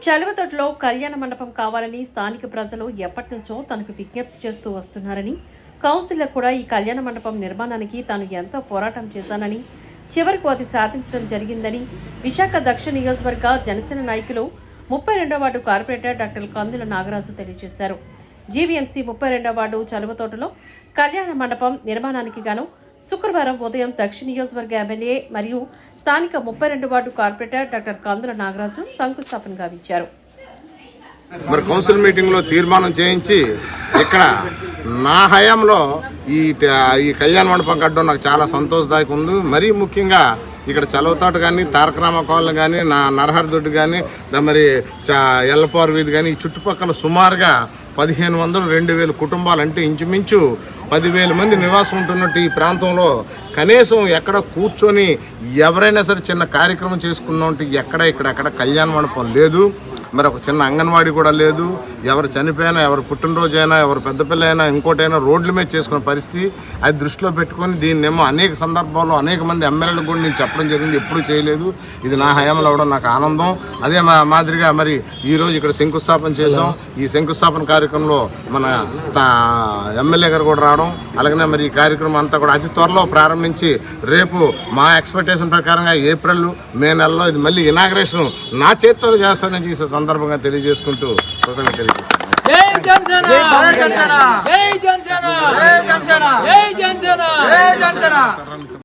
చలువతోటలో కళ్యాణ మండపం కావాలని స్థానిక ప్రజలు ఎప్పటి నుంచో తనకు విజ్ఞప్తి చేస్తూ వస్తున్నారని, కౌన్సిలర్ కూడా ఈ కళ్యాణ మండపం నిర్మాణానికి తాను ఎంతో పోరాటం చేశానని, చివరకు అది సాధించడం జరిగిందని విశాఖ దక్షిణ నియోజకవర్గ జనసేన నాయకులు 32వ వార్డు కార్పొరేటర్ డాక్టర్ కందుల నాగరాజు తెలియజేశారు. జీవీఎంసీ 32వ వార్డు చలువతోటలో కళ్యాణ మండపం నిర్మాణానికి గాను శుక్రవారం ఉదయం దక్షిణ నియోజకవర్గ ఎమ్మెల్యే మరియు స్థానిక 32వ వార్డు కార్పొరేటర్ డాక్టర్ కందుల నాగరాజు శంకుస్థాపన గావించారు. మరి కౌన్సిల్ మీటింగ్ లో తీర్మానం చేయించి ఇక్కడ నా హయాంలో ఈ కళ్యాణ మండపం కట్టడం నాకు చాలా సంతోషదాయకం ఉంది. మరీ ముఖ్యంగా ఇక్కడ చలవతోట కానీ, తారకరామ కాలనీ కానీ, నా నరహరిదొడ్డు కానీ, మరి ఎల్లపారు వీధి కానీ, ఈ చుట్టుపక్కల సుమారుగా 1500-2000 కుటుంబాలు అంటే ఇంచుమించు 10,000 మంది నివాసం ఉంటున్నట్టు ఈ ప్రాంతంలో కనీసం ఎక్కడ కూర్చొని ఎవరైనా సరే చిన్న కార్యక్రమం చేసుకున్నామంటే ఇక్కడ కళ్యాణ మండపం లేదు. మరి ఒక చిన్న అంగన్వాడీ కూడా లేదు. ఎవరు చనిపోయినా, ఎవరు పుట్టినరోజు అయినా, ఎవరు పెద్ద పిల్ల అయినా, ఇంకోటైనా రోడ్ల మీద చేసుకునే పరిస్థితి. అది దృష్టిలో పెట్టుకొని దీన్నేమో అనేక సందర్భాల్లో అనేక మంది ఎమ్మెల్యేలకు కూడా నేను చెప్పడం జరిగింది. ఎప్పుడూ చేయలేదు. ఇది నా హయాంలో అవడం నాకు ఆనందం. అదే మాదిరిగా మరి ఈరోజు ఇక్కడ శంకుస్థాపన చేసాం. ఈ శంకుస్థాపన కార్యక్రమంలో మన ఎమ్మెల్యే గారు కూడా రావడం, అలాగనే మరి ఈ కార్యక్రమం అంతా కూడా అతి త్వరలో ప్రారంభించి రేపు మా ఎక్స్పెక్టేషన్ ప్రకారంగా ఏప్రిల్, మే నెలలో ఇది మళ్ళీ ఇనాగ్రేషన్ నా చేతితో చేస్తానని ఈ సందర్భంగా తెలియజేసుకుంటూ